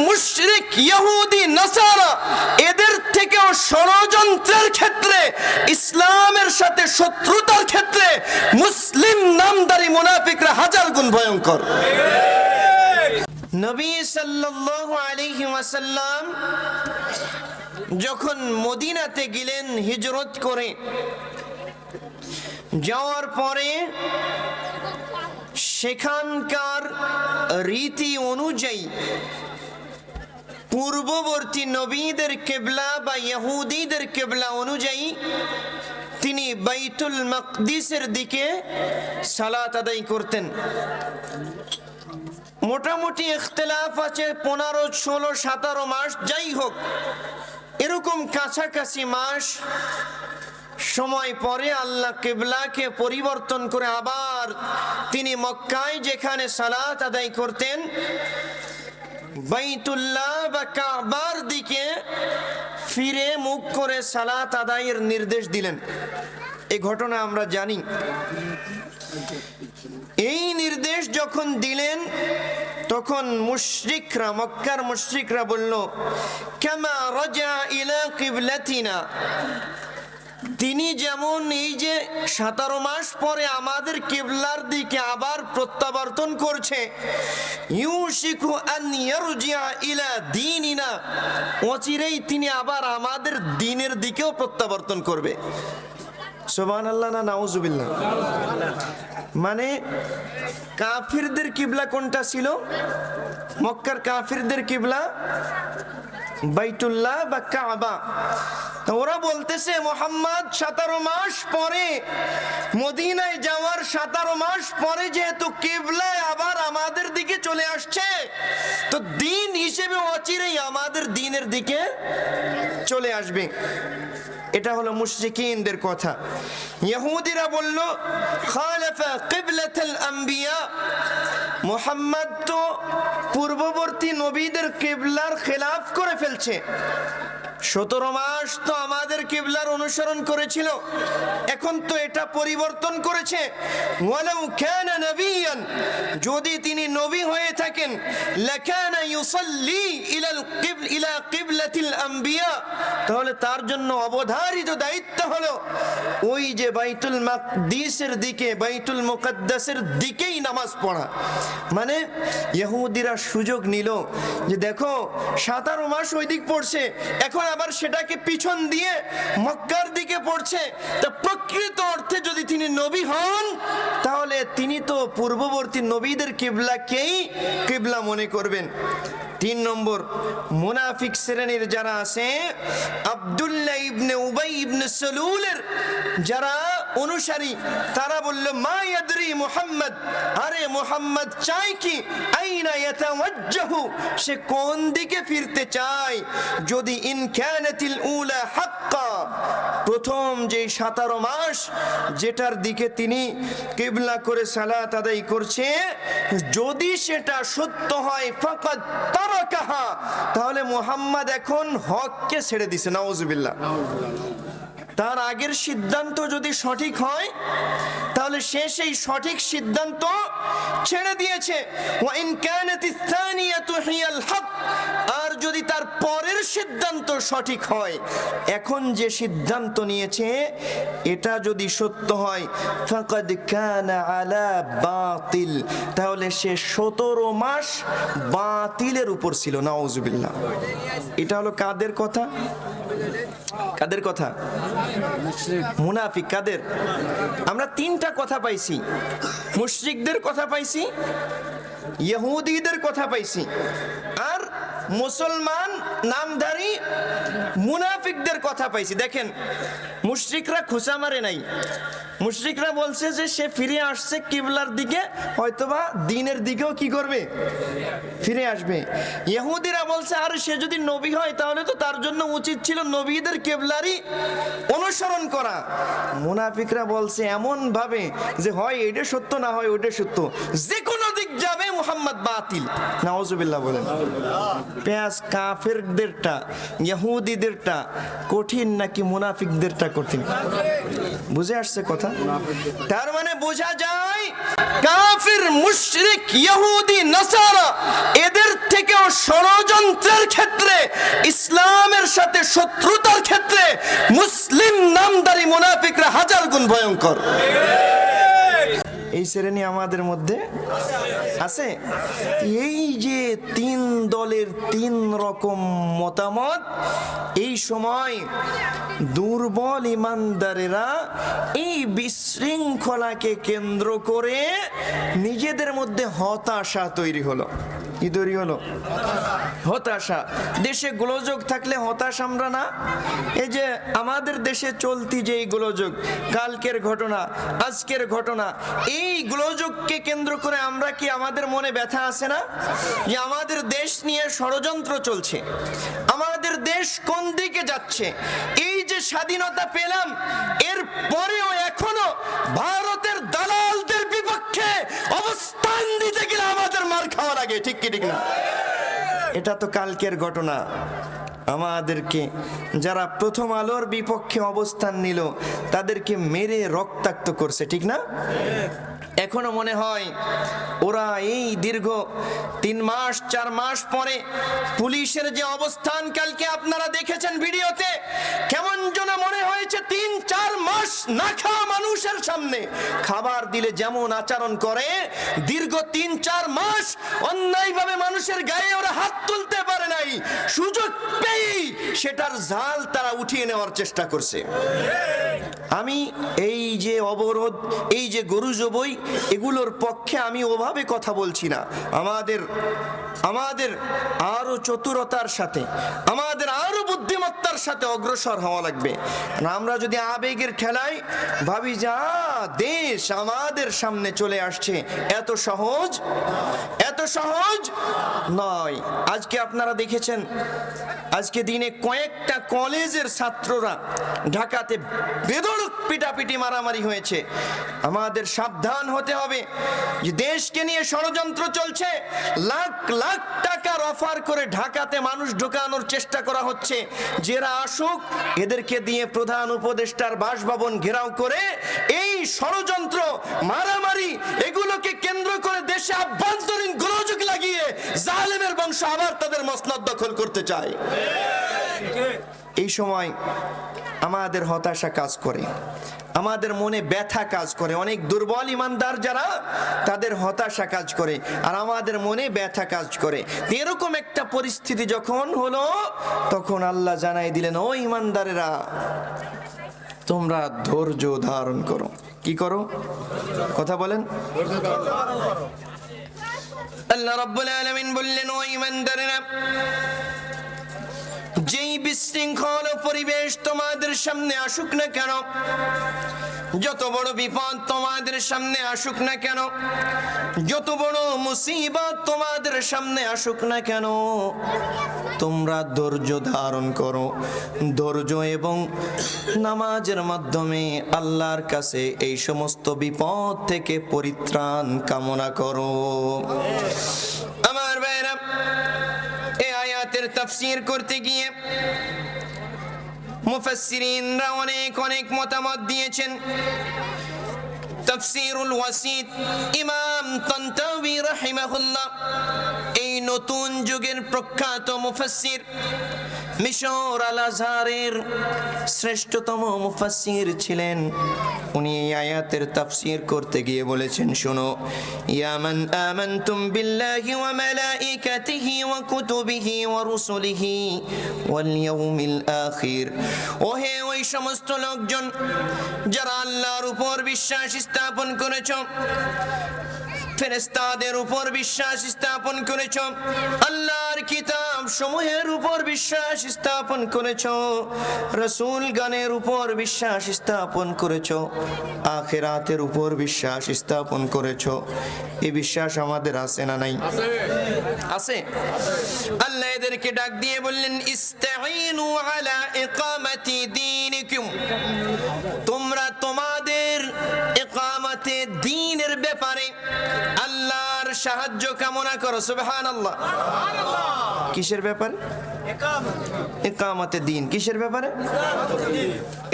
মুশরিক ইহুদি নাসারা এদের থেকেও ষড়যন্ত্রের ক্ষেত্রে, ইসলামের সাথে শত্রুতার ক্ষেত্রে মুসলিম নামধারী মুনাফিকরা হাজার গুণ ভয়ঙ্কর। নবী সাল্লাল্লাহু আলাইহি ওয়াসাল্লাম যখন মদিনাতে গেলেন হিজরত করে, যাওয়ার পরে সেখানকার রীতি অনুযায়ী পূর্ববর্তী নবীদের কিবলা বা ইহুদিদের কিবলা অনুযায়ী তিনি বাইতুল মাকদিসের দিকে সালাত আদায় করতেন। মোটামুটি ইখতিলাফ আছে 15, 16, 17 মাস, যাই হোক এরকম কাছাকাছি মাস সময় পরে আল্লাহ কিবলাকে পরিবর্তন করে আবার তিনি মক্কায় যেখানে সালাত আদায় করতেন বাইতুল্লাহ বা কাবার দিকে ফিরে মুখ করে সালাত আদায়ের নির্দেশ দিলেন। এই ঘটনা আমরা জানি। এই নির্দেশ যখন দিলেন তখন মুশরিকরা, মক্কার মুশরিকরা বলল, কামা রাজা ইলা কিবলাতিনা, তিনি যেমন এই যে 17 মাস পরে আমাদের কিবলার দিকে আবার প্রত্যাবর্তন করছে, ইউশিকু আন ইয়ারজিআ ইলা দীনিনা, অচিরেই তিনি আবার আমাদের দ্বীনের দিকেও প্রত্যাবর্তন করবে। সুবহানাল্লাহ না নাউজুবিল্লাহ। মানে কাফিরদের কিবলা কোনটা ছিল? মক্কার কাফিরদের কিবলা বাইতুল্লাহ বা কাবা। ওরা বলতেছে মুহাম্মদ 17 মাস পরে মদিনায় যাওয়ার 17 মাস পরে যেহেতু কিবলায় আবার আমাদের দিকে চলে আসছে, তো দিন হিসেবে অচিরেই আমাদের দিনের দিকে চলে আসবে। এটা হলো মুশরিকিনদের কথা। ইহুদিরা বলল, খালাফা কিবলাতুল আম্বিয়া, মুহাম্মদ তো পূর্ববর্তী নবীদের কিবলার খেলাফ করে ফেলছে। 17 মাস তো আমাদের কিবলার অনুসরণ করেছিল, এখন তো এটা পরিবর্তন করেছে। ওয়ালাউ কানা নবিয়ান, যদি তিনি নবী হয়ে থাকেন, লাকানা ইউসাল্লি ইলা কিবলাতিল আম্বিয়া, তাহলে তার জন্য অবধারিত দায়িত্ব হলো ওই যে বাইতুল মাকদিসের দিকে, বাইতুল মুকাদ্দাসের দিকেই নামাজ পড়া। মানে ইহুদিরা সুযোগ নিল যে দেখো 17 মাস ওই দিক পড়ছে, এখন আবার সেটাকে পিছন দিয়ে মক্কার দিকে পড়ছে, তা প্রকৃত অর্থে যদি তিনি নবী হন তাহলে তিনি তো পূর্ববর্তী নবীদের কিবলাকেই কিবলা মনে করবেন। 3 নম্বর, মুনাফিক শ্রেণীর যারা আছে, আব্দুল্লাহ ইবনে উবাই ইবনে সালুলের যারা অনুসারী, তারা বলল, মা ইয়াদরি মুহাম্মদ, আরে মুহাম্মদ চাই কি, আইনা ইয়াতাওয়াজ্জাহু, সে কোন দিকে ফিরতে চায়। যদি ইন কানাতিল উলা হাক্কা, প্রথম যে 17 মাস যেটার দিকে তিনি কিবলা করে সালাত আদায় করছে, যদি সেটা সত্য হয়, ফাকাদ তারাকাহা, তাহলে মুহাম্মদ এখন হককে ছেড়ে দিছে। নাউজুবিল্লাহ। তার আগের সিদ্ধান্ত যদি সঠিক হয় তাহলে সে সেই সঠিক সিদ্ধান্ত ছেড়ে দিয়েছে। ওয়া ইন কানাতিস সানিয়াতু হিয়াল হক, আর যদি তার পরের সিদ্ধান্ত সঠিক হয়, এখন যে সিদ্ধান্ত নিয়েছে এটা যদি সত্য হয়, ফাকাদ কানা আলা বাতিল, তাহলে সে 17 মাস বাতিলের উপর ছিল। নাউজুবিল্লাহ। এটা হলো কাদের কথা? কাদের কথা? মুনাফিক। কাদের? আমরা 3টা কথা পাইছি। মুশরিকদের কথা পাইছি, ইহুদিদের কথা পাইছি, আর মুসলমান নামধারী মুনাফিকদের কথা পাইছি। দেখেন, মুশরিকরা খোঁচা মারে নাই। মুশরিকরা বলছে যে সে ফিরে আসছে কিবলার দিকে, হয়তোবা দ্বীনের দিকেও কি করবে, ফিরে আসবে। ইহুদিরা বলছে আর সে যদি নবী হয় তাহলে তো তার জন্য উচিত ছিল নবীদের কিবলারই অনুসরণ করা। মুনাফিকরা বলছে এমন ভাবে যে হয় এটা সত্য, না হয় ওইটা সত্য, যে কোনো দিক যাবে মুহাম্মদ বাতিল। নাউজুবিল্লাহ বলেন। পেঁয়াজ কাফেরদেরটা, ইহুদিদেরটা কঠিন নাকি মুনাফিকদেরটা কঠিন? বুঝে আসছে কথা? তার মানে বোঝা যায় কাফির, মুশরিক, ইহুদি, নাসারা এদের থেকেও ষড়যন্ত্র ষড়যন্ত্রের ক্ষেত্রে, ইসলামের সাথে শত্রুতার ক্ষেত্রে মুসলিম নামধারী মুনাফিকরা হাজার গুণ ভয়ঙ্কর। এই শ্রেণী আমাদের মধ্যে আছে। এই যে তিন দলের তিন রকম মতামত, এই সময় দুর্বল ইমানদারেরা এই বিশৃঙ্খলাকে কেন্দ্র করে নিজেদের মধ্যে হতাশা তৈরি হলো। কি তৈরি হলো? হতাশা। দেশে গোলযোগ থাকলে হতাশ আমরা না? এই যে আমাদের দেশে চলতি যে গোলযোগ, কালকের ঘটনা, আজকের ঘটনা, এই গোলযোগকে কেন্দ্র করে আমরা কি আমাদের মনে ব্যথা আছে না? যে আমাদের দেশ নিয়ে ষড়যন্ত্র চলছে, আমাদের দেশ কোন দিকে যাচ্ছে। এই যে স্বাধীনতা পেলাম, এর পরেও এখনো ভারতের দালালদের বিপক্ষে অবস্থান দিতে গেলে আমাদের মার খাওয়া লাগে। ঠিক কি ঠিক না? এটা তো কালকের ঘটনা। আমাদেরকে যারা প্রথম আলোর বিপক্ষে অবস্থান নিল তাদেরকে মেরে রক্তাক্ত করছে, ঠিক না? এখনো মনে হয় ওরা এই দীর্ঘ 3 মাস 4 মাস পরে পুলিশের যে অবস্থান কালকে আপনারা দেখেছেন ভিডিওতে, কেমন যেন মনে হয়েছে 3-4 মাস না খাওয়া মানুষের সামনে খাবার দিলে যেমন আচরণ করে, দীর্ঘ 3-4 মাস অন্যায়ভাবে মানুষের গায়ে ওরা হাত তুলতে পারে নাই, সুযোগ পেয়েই সেটার ঝাল তারা উঠিয়ে নেওয়ার চেষ্টা করছে। আমি এই যে অবরোধ, এই যে গরু জবই, এগুলোর পক্ষে আমি ওভাবে কথা বলছি না। আমাদের আরো চতুরতার সাথে, আমাদের আরো বুদ্ধিমত্তার সাথে অগ্রসর হওয়া লাগবে। আমরা যদি আবেগের ঠেলায় ভাবি যা দেশ আমাদের সামনে চলে আসছে, এত সহজ নয়। আজকে আপনারা দেখেছেন, আজকে দিনে কয়েকটা কলেজের ছাত্ররা ঢাকাতে বেধড়ক পিটাপিটি মারামারি হয়েছে। আমাদের সাবধান হতে হবে যে দেশকে নিয়ে ষড়যন্ত্র চলছে, লাখ লাখ টাকার অফার করে ঢাকাতে মানুষ ঢোকানোর চেষ্টা করা হচ্ছে। যারা আসুক, এদেরকে দিয়ে প্রধান উপদেষ্টার বাসভবন ঘেরাও করে এই ষড়যন্ত্র মারামারি এগুলোকে কেন্দ্র করে দেশে আভ্যন্তরীণ গোলযোগ লাগিয়ে জালেমের বংশ আবার তাদের মসনদ দখল করতে চায়। এই সময় আমাদের হতাশা কাজ করে, আমাদের মনে ব্যথা কাজ করে। অনেক দুর্বল ইমানদার যারা, তাদের হতাশা কাজ করে আর আমাদের মনে ব্যথা কাজ করে। এরকম একটা পরিস্থিতি যখন হলো, তখন আল্লাহ জানাই দিলেন, ও ইমানদারেরা, তোমরা ধৈর্য ধারণ করো। কি করো? কথা বলেন। আল্লাহ রাব্বুল আলামিন বললেন, ও ইমানদারেরা, যেই বিশৃঙ্খল পরিবেশ তোমাদের সামনে আসুক না কেন, যত বড় বিপদ তোমাদের সামনে আসুক না কেন, যত বড় মুসিবত তোমাদের সামনে আসুক না কেন, তোমরা ধৈর্য ধারণ করো। ধৈর্য এবং নামাজের মাধ্যমে আল্লাহর কাছে এই সমস্ত বিপদ থেকে পরিত্রাণ কামনা করো। আমার ভাইরা, এই আয়াতের তাফসীর করতে গিয়ে মুফাসসিরিনরা অনেক মতামত দিয়েছেন। তাফসীরুল ওয়াসিত ইমাম তানতাবী রাহিমাহুল্লাহ, এই নতুন যুগের প্রখ্যাত মুফাসসির, মিশর আল আজহারের শ্রেষ্ঠতম মুফাসসির ছিলেন। উনি এই আয়াতের তাফসীর করতে গিয়ে বলেছেন, শোনো, ইয়া মান আমানতুম বিল্লাহি ওয়া মালাইকাতিহি ওয়া কুতুবিহি ওয়া রুসুলিহি ওয়াল ইয়াউমিল আখির। ওহে ওই সমস্ত লোকজন যারা আল্লাহর উপর বিশ্বাস স্থাপন করেছো, ফেরেশতাদের উপর বিশ্বাস স্থাপন করেছো, আল্লাহর কিতাব সমূহের উপর বিশ্বাস স্থাপন করেছো, রাসূলগণের উপর বিশ্বাস স্থাপন করেছো, আখিরাতের উপর বিশ্বাস স্থাপন করেছো। এই বিশ্বাস আমাদের আছে না নাই? আছে। আল্লাহ এদেরকে ডাক দিয়ে বললেন, ইস্তাঈনু আলা ইকামাতি দীনিকুম, তোমরা তোমাদের ইকামাতে দ্বীনের ব্যাপারে আল্লাহর সাহায্য কামনা করো। সুবহানাল্লাহ। কিসের ব্যাপারে? ইকামাতে দ্বীন। কিসের ব্যাপারে?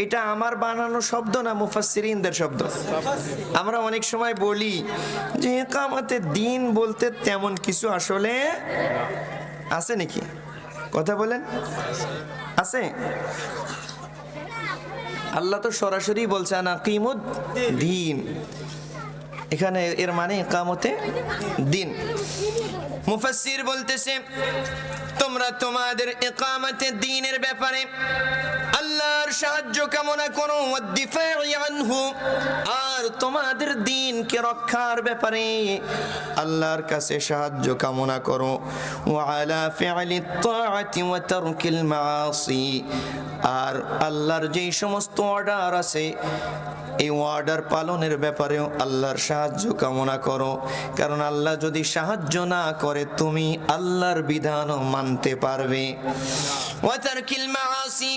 এটা আমার বানানো শব্দ না, মুফাসসিরিনদের শব্দ। আমরা অনেক সময় বলি যে ইকামাতে দ্বীন বলতে তেমন কিছু আসলে আছে নাকি? কথা বলেন, আছে? আল্লাহ তো সরাসরি বলছে না কিমুদ দিন, এখানে এর মানে ইকামতে দিন। মুফাসসির বলতেছে তোমরা তোমাদের ইকামতে দ্বীনের ব্যাপারে আল্লাহর সাহায্য কামনা করো, ওয়াদ্দিফা'i আনহু, আর তোমাদের দ্বীনকে রক্ষার ব্যাপারে আল্লাহর কাছে সাহায্য কামনা করো। ওয়া আলা ফি'লিত তাআতি ওয়া তারকিল মাআসি, আর আল্লাহর যেই সমস্ত অর্ডার আছে এই অর্ডার পালনের ব্যাপারেও আল্লাহর সাহায্য কামনা করো, কারণ আল্লাহ যদি সাহায্য না করে তুমি আল্লাহর বিধানও মানতে পারবে। ওয়া তারকিল মাআসি,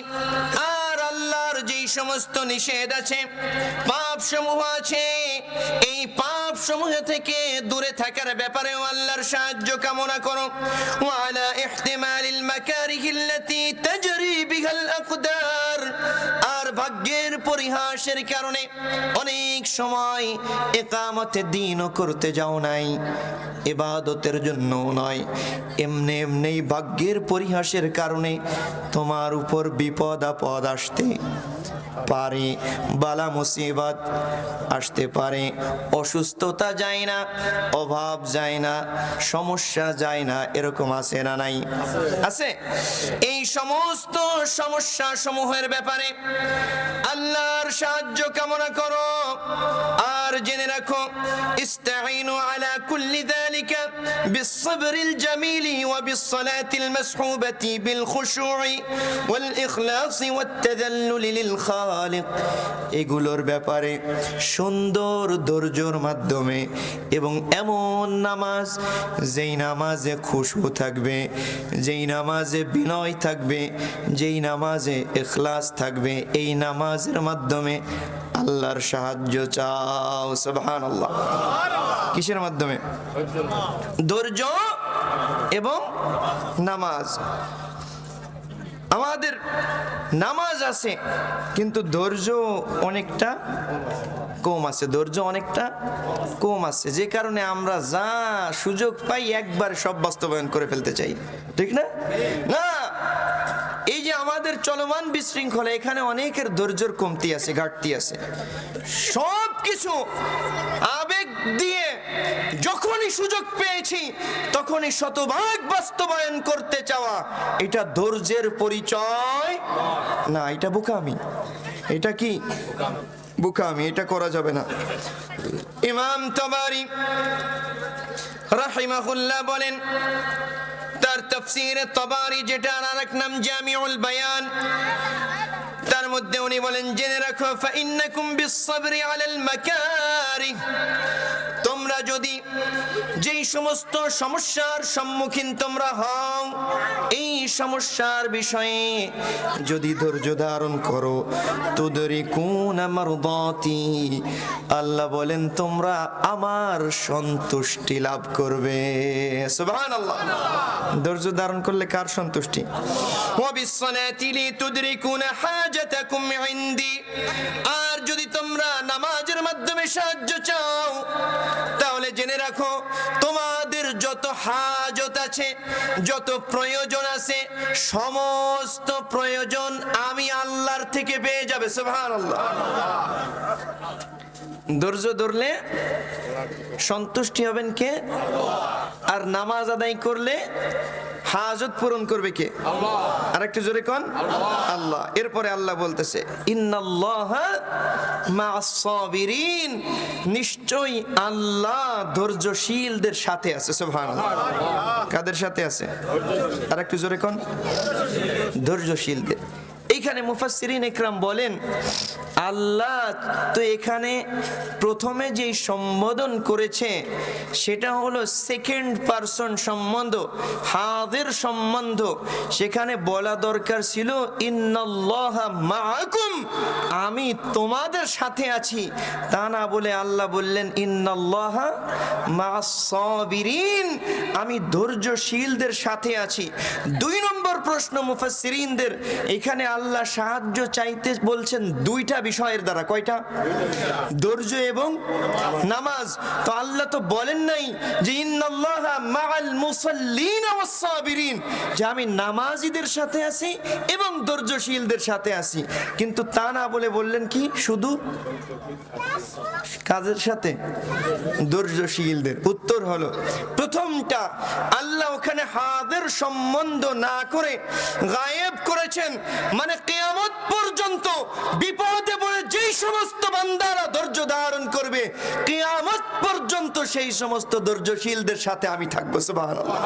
আর আল্লাহর যেই সমস্ত নিষেধ আছে, পাপ সমূহ আছে, এই পাপ সমূহ থেকে দূরে থাকার ব্যাপারেও আল্লাহর সাহায্য কামনা করো। ওয়া আলা ইহতিমালিল মাকারিহিল্লাতি তাজরি বিহাল আকদার, আর ভাগ্যের পরিহাসের কারণে অনেক সময় ইকামতে দ্বীনও করতে যাও নাই, ইবাদতের জন্য নয়, এমনি এমনি ভাগ্যের পরিহাসের কারণে তোমার উপর বিপদ আপদ আসতে পারে, বালা মুসিবত আসতে পারে, অসুস্থতা যায় না, অভাব যায় না, সমস্যা যায় না, এরকম আছে না নাই? আছে। এই সমস্ত সমস্যা সমূহের ব্যাপারে আল্লাহর সাহায্য কামনা করো, আর জেনে রাখো ইস্তাঈনু আলা কুল্লি যালিকা বিসসবরিল জামিলি ওয়া বিসসালাতিল মাসহুবাতি বিল খুশুই ওয়াল ইখলাসি ওয়াত তাযাল্লুলি লিল খালিক, এগুলোর ব্যাপারে সুন্দর ধৈর্যের মাধ্যমে এবং এমন নামাজ যেই নামাজে খুশু থাকবে, যেই নামাজে বিনয় থাকবে, যেই নামাজে ইখলাস থাকবে, এই নামাজের মাধ্যমে আল্লাহর সাহায্য চাও। সুবহানাল্লাহ। কিসের মাধ্যমে? ধৈর্য এবং নামাজ। আমাদের নামাজ আছে কিন্তু ধৈর্য অনেকটা কম আছে, ধৈর্য অনেকটা কম আছে, যে কারণে আমরা যা সুযোগ পাই একবার সব বাস্তবায়ন করে ফেলতে চাই, ঠিক না? না, এই যে আমাদের চলমান বিশৃঙ্খলা, এখানে অনেকের ধৈর্যের কমতি আছে, ঘাটতি আছে। সব কিছু আবেগ দিয়ে যখনই সুযোগ পেয়েছি তখনই শতভাগ বাস্তবায়ন করতে চাওয়া, এটা ধৈর্যের পরিচয় না, এটা বোকামি। এটা কি বোকামি? এটা করা যাবে না। ইমাম তাবারি রাহিমাহুল্লাহ বলেন, তার তাফসীরে তাবারি, যেটা আরেক নাম জামিউল বায়ান, তার মধ্যে উনি বলেন জেনে রাখো ফাইন্নাকুম বিসসবরি আলাল মাকারিহ, তোমরা যদি যেই সমস্ত সমস্যার সম্মুখীন তোমরা হও, এই সমস্যার বিষয়ে যদি ধৈর্য ধারণ করো, তুদরিকুনা মারদাতি, আল্লাহ বলেন তোমরা আমার সন্তুষ্টি লাভ করবে। সুবহানাল্লাহ। ধৈর্য ধারণ করলে কার সন্তুষ্টি? ওয়া বিসসালাতি লিতুদরিকুনা হাজাতাকুম ইনদি, আর যদি তোমরা নামাজের মাধ্যমে সাহায্য চাও তাহলে জেনে রাখো তোমাদের যত হাজত আছে, যত প্রয়োজন আছে, সমস্ত প্রয়োজন আমি আল্লাহর থেকে পেয়ে যাবে। সুবহানাল্লাহ। ধৈর্য ধরলে সন্তুষ্টি হবেন কে? আর নামাজ আদায় করলে হাজত পূরণ করবে কে? আল্লাহ। আর একটু জোরে কোন আল্লাহ। এরপরে আল্লাহ বলতেছে ইন্নাল্লাহা মা'আস সাবিরিন, নিশ্চয়ই আল্লাহ ধৈর্যশীলদের সাথে আছে। সুবহানাল্লাহ। কাদের সাথে আছে? আর একটু জোরে কোন ধৈর্যশীলদের। এইখানে মুফাসসিরিন ইকরাম বলেন আল্লাহ তো এখানে প্রথমে যেই সম্বোধন করেছে সেটা হলো সেকেন্ড পারসন সম্বন্ধ, হাজির সম্বন্ধ। সেখানে বলা দরকার ছিল ইন্নাল্লাহা মাআকুম, আমি তোমাদের সাথে আছি, তা না বলে আল্লাহ বললেন ইন্নাল্লাহা মা'আস সাবিরিন, আমি ধৈর্যশীলদের সাথে আছি। 2 নম্বর প্রশ্ন মুফাসসিরিনদের, এখানে আল্লাহ সাহায্য চাইতে বলছেন দুইটা বিষয়ের দ্বারা। কয়টা? ধৈর্য এবং নামাজ। তো আল্লাহ তো বলেন নাই যে ইন্নাল্লাহা মাআল মুসাল্লিনা ওয়াস সাবিরিন, যে আমি নামাজীদের সাথে আছি এবং ধৈর্যশীলদের সাথে আছি, কিন্তু তা না বলে বললেন কি শুধু কাজের সাথে? ধৈর্যশীলদের। উত্তর হলো প্রথমটা, আল্লাহ ওখানে হাদের সম্বন্ধ না করে গায়েব করেছেন, মানে কিয়ামত পর্যন্ত বিপদে পড়ে যেই সমস্ত বান্দারা ধৈর্য ধারণ করবে কিয়ামত পর্যন্ত সেই সমস্ত ধৈর্যশীলদের সাথে আমি থাকবো। সুবহানাল্লাহ।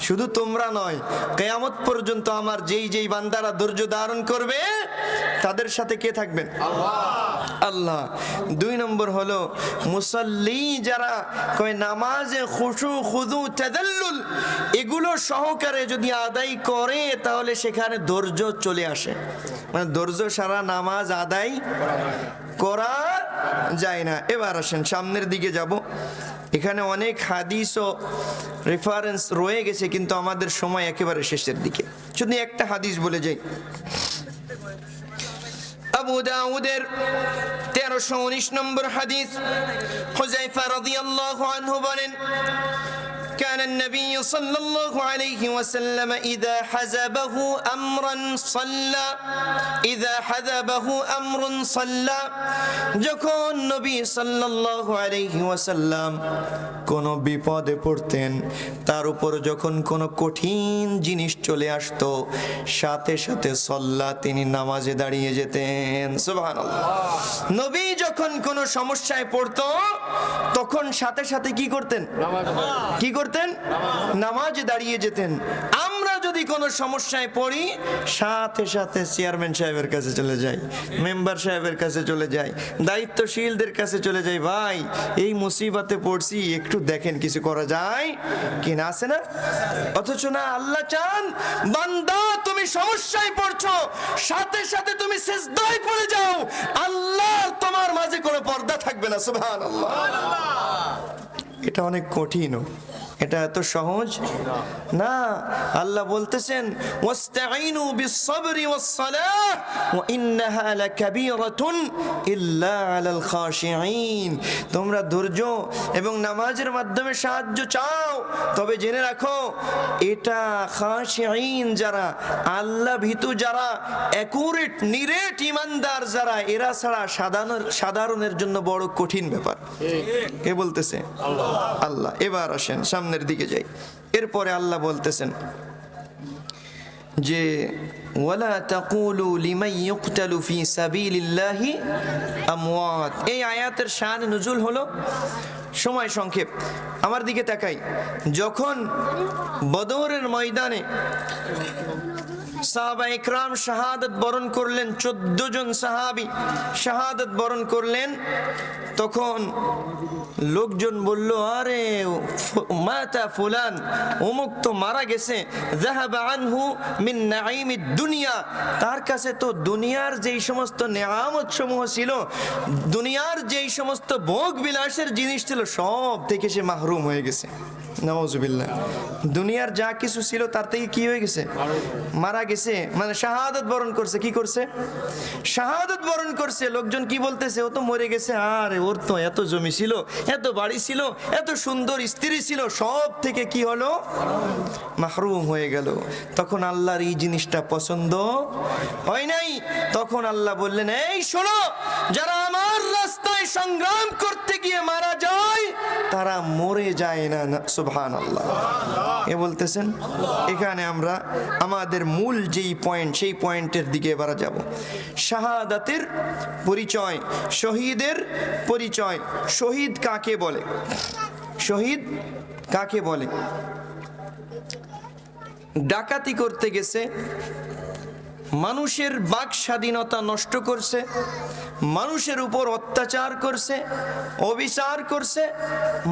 শুধু তোমরা নয়, কিয়ামত পর্যন্ত আমার যেই যেই বান্দারা ধৈর্য ধারণ করবে তাদের সাথে কে থাকবেন? আল্লাহ। 2 নম্বর হলো মুসাল্লি যারা, কয় নামাজে খুশু খুদু তাদাল্লুল এগুলো সহকারে যদি আদায় করে তাহলে সেখানে ধৈর্য চলে আসে। মানে ধৈর্য সারা নামাজ আদায় করা যায় না। এবার আসেন সামনের দিকে যাব। এখানে অনেক হাদিস ও রেফারেন্স রয়ে গেছে, কিন্তু আমাদের সময় একেবারে শেষের দিকে। শুধু একটা হাদিস বলে যাই। আবু দাউদের 1319 নম্বর হাদিস, হুযায়ফা রাদিয়াল্লাহু আনহু বলেন, كان النبي صلى الله عليه وسلم إذا حزبه أمر صلى যখন নবী সাল্লাল্লাহু আলাইহি ওয়াসাল্লাম কোন বিপদে পড়তেন, তার উপর যখন কোন কঠিন জিনিস চলে আসতো, সাথে সাথে সাল্লা তিনি নামাজে দাঁড়িয়ে যেতেন। সুবহানাল্লাহ। নবী যখন কোন সমস্যায় পড়তো তখন সাথে সাথে কি করতেন? কি করতেন? নামাজে দাঁড়িয়ে যেতেন। আমরা যদি কোনো সমস্যায় পড়ি সাথে সাথে চেয়ারম্যান সাহেবের কাছে চলে যাই, মেম্বার সাহেবের কাছে চলে যাই, দায়িত্বশীলদের কাছে চলে যাই, ভাই এই মুসিবতে পড়ছি একটু দেখেন কিছু করা যায় কিনা, আছে না? অথচ না, আল্লাহ চান বান্দা তুমি সমস্যায় পড়ছো, সাথে সাথে তুমি সিজদায় পড়ে যাও, আল্লাহ তোমার মাঝে কোনো পর্দা থাকবে না। সুবহানাল্লাহ। এটা অনেক কঠিন, এটা এত সহজ না। আল্লাহ বলতেছেন ওয়াস্তাঈনু বিস-সাবরি ওয়াস-সালাহ ওয়া ইন্নাহা লাকাবীরাতুন ইল্লা আলাল খাশিঈন। তোমরা ধৈর্য এবং নামাজের মাধ্যমে সাহায্য চাও, তবে জেনে রাখো এটা খাশিঈন যারা, আল্লাহ ভীতু যারা, অ্যাকুরেট নিরেট ইমানদার যারা, এরা ছাড়া সাধারণের জন্য বড় কঠিন ব্যাপার। কে বলতেছে? আল্লাহ। এবার আসেন সামনের দিকে যাই। এরপরে আল্লাহ বলতেছেন যে ওয়ালা তাকুলু লিমান ইউকতালু ফি সাবিলিল্লাহি আমওয়াত। এই আয়াতের শান নুজুল হলো, সময় সংক্ষেপ, আমার দিকে তাকাই। যখন বদরের ময়দানে সাহাবা ইকরাম শাহাদাত বরণ করলেন, 14 জন সাহাবী শাহাদাত বরণ করলেন, তখন লোকজন বলল, আরে মাতা ফুলান, অমুক তো মারা গেছে, যাহাবা আনহু মিন নাঈমিদ দুনিয়া, তার কাছে তো দুনিয়ার যেই সমস্ত নেয়ামত সমূহ ছিল, দুনিয়ার যেই সমস্ত ভোগ বিলাসের জিনিস ছিল, সব থেকে সে মাহরুম হয়ে গেছে। নাউজুবিল্লাহ। দুনিয়ার যা কিছু ছিল তার থেকে কি হয়ে গেছে? মারা গেছে, মানে শাহাদাত বরণ করছে। কি করছে? শাহাদাত বরণ করছে। লোকজন কি বলতেছে? ও তো মরে গেছে, আরে ওর তো এত জমি ছিল, এত বাড়ি ছিল, এত সুন্দর স্ত্রী ছিল, সব থেকে কি হলো? মাহরুম হয়ে গেল। তখন আল্লাহর এই জিনিসটা পছন্দ হয় নাই। তখন আল্লাহ বললেন, এই শোনো, যারা আমার রাস্তায় সংগ্রাম করতে গিয়ে মারা যায় তারা মরে যায় না। সুবহানাল্লাহ। এ বলতেছেন। এখানে আমরা আমাদের মূল যেই পয়েন্ট, সেই পয়েন্টের দিকে এবার যাব। শাহাদাতের পরিচয়, শহীদের পরিচয়। শহীদ কাকে বলে? শহীদ কাকে বলে? ডাকাতি করতে গেছে, মানুষের বাক স্বাধীনতা নষ্ট করছে, মানুষের উপর অত্যাচার করছে, অবিচার করছে,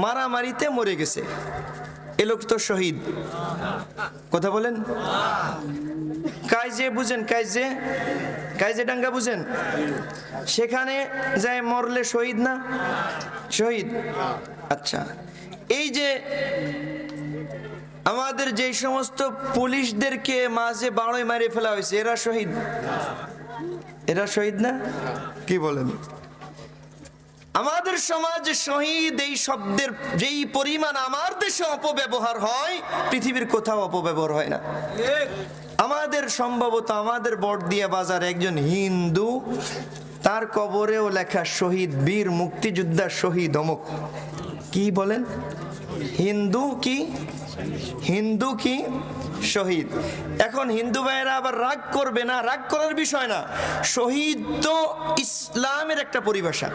মারামারিতে মরে গেছে, এ লোক তো শহীদ। কথা বলেন। কাইজে বুঝেন? কাইজে, কাইজে ডাঙ্গা বুঝেন? সেখানে যায় মরলে শহীদ না? শহীদ। আচ্ছা, এই যে আমাদের যে সমস্ত পুলিশদেরকে মাঝে বাড়াই মারে ফেলা হয়েছে, এরা শহীদ? এরা শহীদ না? কি বলেন? আমাদের সমাজে শহীদ এই শব্দের যেই পরিমাণ আমার দেশে অপব্যবহার হয়, পৃথিবীর কোথাও অপব্যবহার হয় না। আমাদের সম্ভবত আমাদের বড়দিয়া বাজারে একজন হিন্দু, তার কবরেও লেখা শহীদ বীর মুক্তিযোদ্ধা শহীদ অমুক। কি বলেন? হিন্দু কি শহীদ। এখন হিন্দু ভাইয়েরা আবার রাগ করবে না, রাগ করার বিষয় না। শহীদ তো ইসলামের একটা পরিভাষা।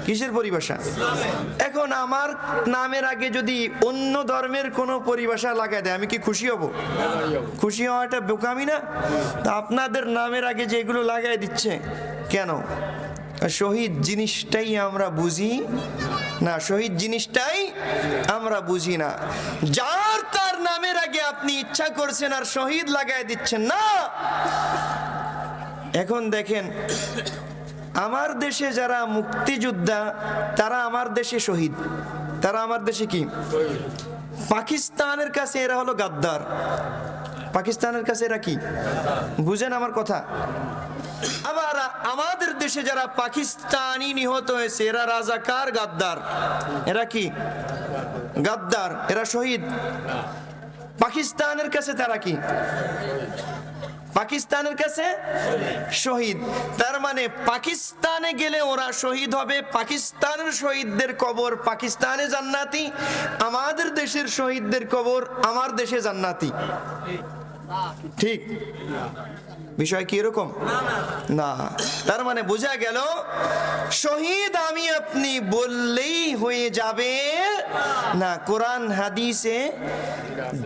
কিসের পরিভাষা? এখন আমার নামের আগে যদি অন্য ধর্মের কোনো পরিভাষা লাগায় দেয়, আমি কি খুশি হব? খুশি হওয়াটা বোকামি না? তা আপনাদের নামের আগে যেগুলো লাগায় দিচ্ছে কেন? শহীদ জিনিসটাই আমরা বুঝি না, শহীদ জিনিসটাই আমরা বুঝি না। যার তার নামের আগে আপনি ইচ্ছা করছেন আর শহীদ লাগায় দিচ্ছেন না। এখন দেখেন, আমার দেশে যারা মুক্তিযোদ্ধা তারা আমার দেশে শহীদ, তারা আমার দেশে কি? পাকিস্তানের কাছে এরা হলো গাদ্দার। পাকিস্তানের কাছে এরা কি? বুঝেন আমার কথা? আবার আমাদের দেশে যারা পাকিস্তানি নিহত হয়েছে এরা রাজাকার, গাদ্দার। এরা কি? গাদ্দার। এরা শহীদ? পাকিস্তানের কাছে তারা কি? পাকিস্তানের কাছে শহীদ। তার মানে পাকিস্তানে গেলে ওরা শহীদ হবে, পাকিস্তানের শহীদদের কবর পাকিস্তানে জান্নাতি, আমাদের দেশের শহীদদের কবর আমার দেশে জান্নাতি। ঠিক বিষয় কি এরকম না? তার মানে বোঝা গেল শহীদ আমি আপনি বললেই হয়ে যাবে না। কোরআন হাদিসে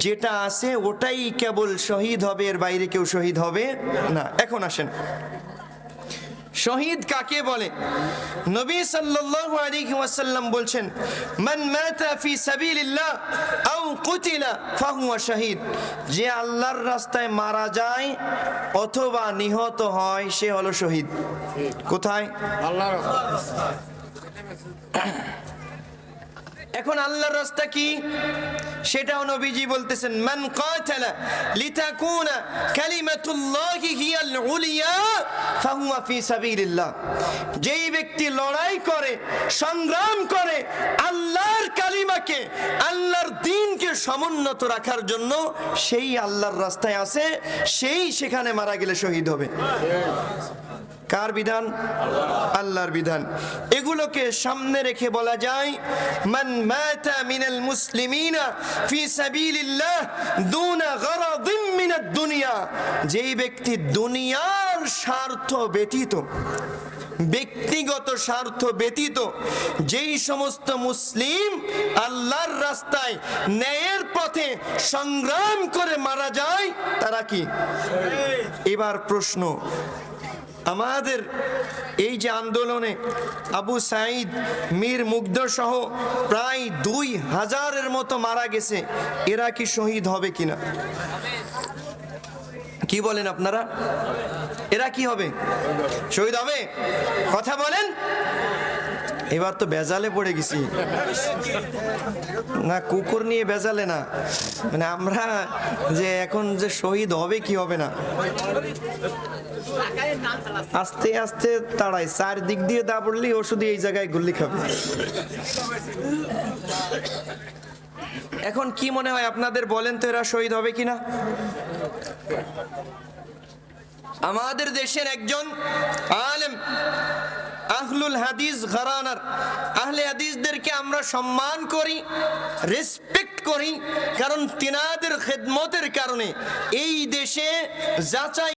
যেটা আছে ওটাই কেবল শহীদ হবে, এর বাইরে কেউ শহীদ হবে না। এখন আসেন, শহীদ কাকে বলে? নবী সাল্লাল্লাহু আলাইহি ওয়াসাল্লাম বলছেন, মান মাতা ফি সাবিলিল্লাহ আও কুতিলা ফাহুয়া শাহীদ। যে আল্লাহর রাস্তায় মারা যায় অথবা নিহত হয় সে হলো শহীদ। কোথায়? আল্লাহর রাস্তায়। এখন আল্লাহর রাস্তা কি সেটাও নবীজি বলতেছেন, মান কাতালা লিতাকুনা কালিমাতুল্লাহি হিয়াল উলিয়া ফাহুয়া ফি সাবিলিল্লাহ। যেই ব্যক্তি লড়াই করে, সংগ্রাম করে আল্লাহর কালিমাকে, আল্লাহর দ্বীনকে সমুন্নত রাখার জন্য, সেই আল্লাহর রাস্তায় আছে, সেই সেখানে মারা গেলে শহীদ হবে। কার বিধান? আল্লাহর বিধান। এগুলোকে সামনে রেখে বলা যায়, মান মাতা মিনাল মুসলিমিনা ফি সাবিলিল্লাহ দুনা গরাদিন মিনাদ দুনিয়া। যেই ব্যক্তি দুনিয়ার স্বার্থ ব্যতীত, ব্যক্তিগত স্বার্থ ব্যতীত যেই সমস্ত মুসলিম আল্লাহর রাস্তায় ন্যায়ের পথে সংগ্রাম করে মারা যায় তারা কি? এবার প্রশ্ন, আমাদের এই যে আন্দোলনে আবু সাঈদ, মীর মুগ্ধ সহ প্রায় 2000-এর মতো মারা গেছে, এরা কি শহীদ হবে কিনা? কি বলেন আপনারা? এরা কি হবে? শহীদ হবে? কথা বলেন। এবার তো বেজালে পড়ে গেছি না, কুকুর নিয়ে বেজালে না, মানে আমরা যে এখন যে শহীদ হবে কি হবে না, আস্তে আস্তে তাড়াই, চারদিক দিয়ে দা পড়লি ও শুধু এই জায়গায় গুল্লি খাবে। এখন কি মনে হয় আপনাদের, বলেন তো এরা শহীদ হবে কিনা? আমাদের দেশের একজন আলেম, আহলুল হাদিস ঘরানার, আহলে হাদিসদেরকে আমরা সম্মান করি, রেসপেক্ট করি, কারণ তিনাদের খেদমতের কারণে এই দেশে যাচাই